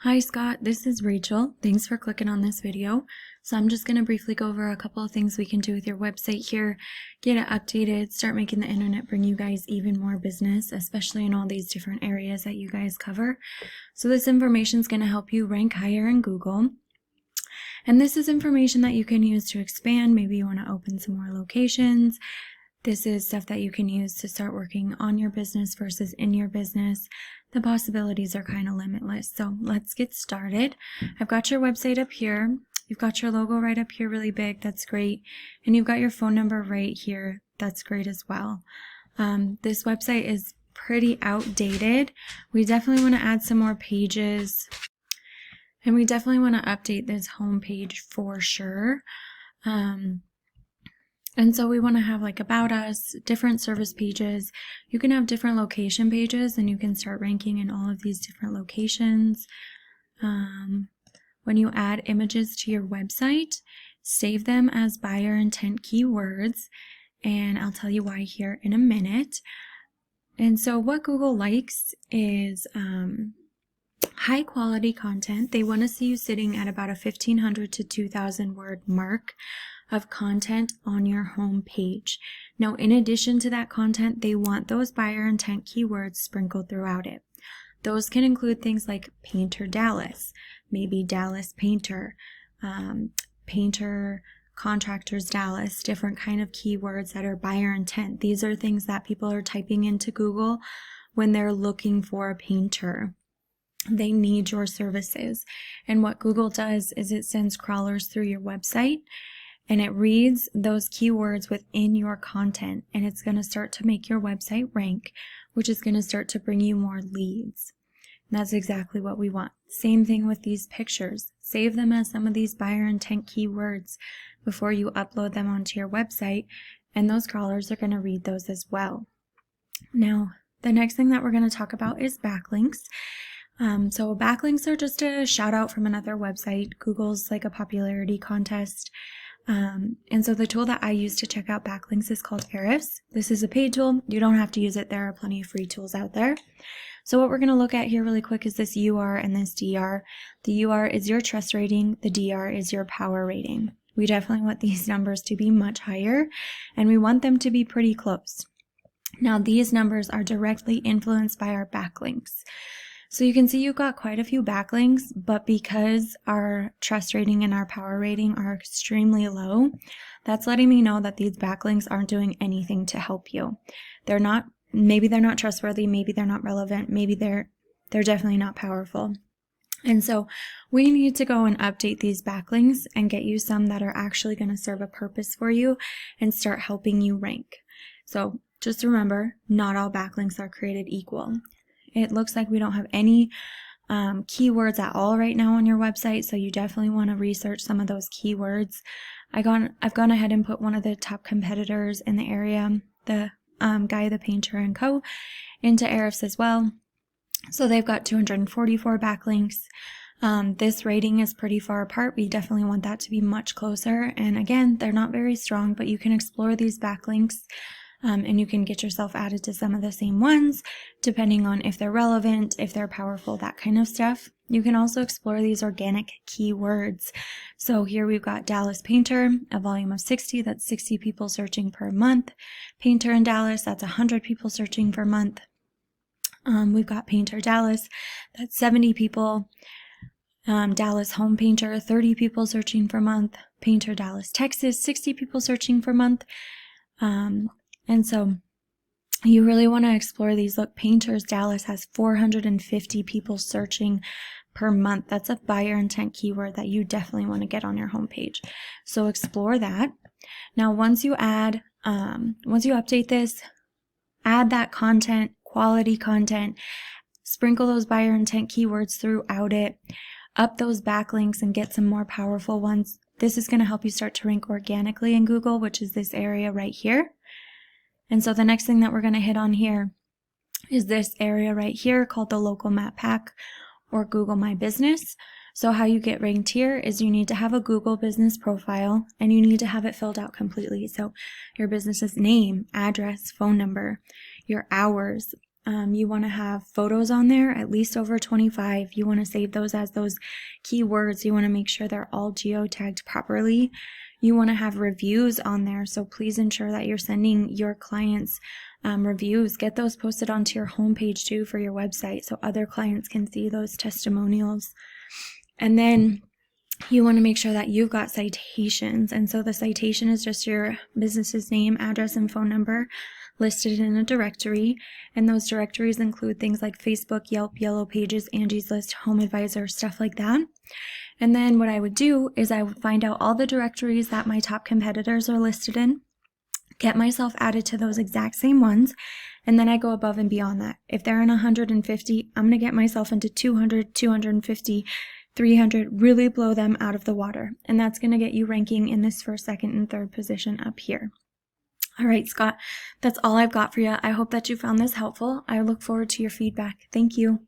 Hi Scott, this is Rachel. Thanks for clicking on this video. So I'm just going to briefly go over a couple of things we can do with your website here, get it updated, start making the internet bring you guys even more business, especially in all these different areas that you guys cover. So this information is going to help you rank higher in Google. And this is information that you can use to expand. Maybe you want to open some more locations. This is stuff that you can use to start working on your business versus in your business. The possibilities are kind of limitless. So let's get started. I've got your website up here. You've got your logo right up here really big. That's great. And you've got your phone number right here. That's great as well. This website is pretty outdated. We definitely want to add some more pages. And we definitely want to update this home page for sure. And so we want to have like about us, different service pages. You can have different location pages and you can start ranking in all of these different locations. When you add images to your website, save them as buyer intent keywords. And I'll tell you why here in a minute. And so what Google likes is high quality content. They want to see you sitting at about a 1,500 to 2,000 word mark of content on your home page. Now, in addition to that content, they want those buyer intent keywords sprinkled throughout it. Those can include things like Painter Dallas, maybe Dallas Painter, Painter Contractors Dallas, different kind of keywords that are buyer intent. These are things that people are typing into Google when they're looking for a painter. They need your services. And what Google does is it sends crawlers through your website and it reads those keywords within your content, and it's going to start to make your website rank, which is going to start to bring you more leads. And that's exactly what we want. Same thing with these pictures. Save them as some of these buyer intent keywords before you upload them onto your website, and those crawlers are going to read those as well. Now, the next thing that we're going to talk about is backlinks. So backlinks are just a shout out from another website. Google's like a popularity contest. And so the tool that I use to check out backlinks is called Ahrefs. This is a paid tool. You don't have to use it. There are plenty of free tools out there. So what we're going to look at here really quick is this UR and this DR. The UR is your trust rating. The DR is your power rating. We definitely want these numbers to be much higher, and we want them to be pretty close. Now, these numbers are directly influenced by our backlinks. So you can see you've got quite a few backlinks, but because our trust rating and our power rating are extremely low, that's letting me know that these backlinks aren't doing anything to help you. Maybe they're not trustworthy, maybe they're not relevant, maybe they're definitely not powerful. And so we need to go and update these backlinks and get you some that are actually going to serve a purpose for you and start helping you rank. So just remember, not all backlinks are created equal. It looks like we don't have any keywords at all right now on your website, so you definitely want to research some of those keywords. I've gone ahead and put one of the top competitors in the area, the Guy the Painter and Co., into Ahrefs as well. So they've got 244 backlinks. This rating is pretty far apart. We definitely want that to be much closer. And again, they're not very strong, but you can explore these backlinks. And you can get yourself added to some of the same ones, depending on if they're relevant, if they're powerful, that kind of stuff. You can also explore these organic keywords. So here we've got Dallas Painter, a volume of 60, that's 60 people searching per month. Painter in Dallas, that's 100 people searching per month. We've got Painter Dallas, that's 70 people. Dallas Home Painter, 30 people searching per month. Painter Dallas, Texas, 60 people searching per month. And so you really want to explore these. Look, Painters Dallas has 450 people searching per month. That's a buyer intent keyword that you definitely want to get on your homepage. So explore that. Now, once you update this, add that content, quality content, sprinkle those buyer intent keywords throughout it, up those backlinks and get some more powerful ones. This is going to help you start to rank organically in Google, which is this area right here. And so the next thing that we're going to hit on here is this area right here called the local map pack or Google My Business. So how you get ranked here is you need to have a Google business profile and you need to have it filled out completely. So your business's name, address, phone number, your hours, You want to have photos on there, at least over 25. You want to save those as those keywords. You want to make sure they're all geotagged properly. You want to have reviews on there, so please ensure that you're sending your clients reviews. Get those posted onto your homepage too for your website so other clients can see those testimonials. And then you want to make sure that you've got citations. And so the citation is just your business's name, address, and phone number listed in a directory. And those directories include things like Facebook, Yelp, Yellow Pages, Angie's List, Home Advisor, stuff like that. And then what I would do is I would find out all the directories that my top competitors are listed in, get myself added to those exact same ones, and then I go above and beyond that. If they're in 150, I'm going to get myself into 200, 250, 300, really blow them out of the water. And that's going to get you ranking in this first, second, and third position up here. All right, Scott, that's all I've got for you. I hope that you found this helpful. I look forward to your feedback. Thank you.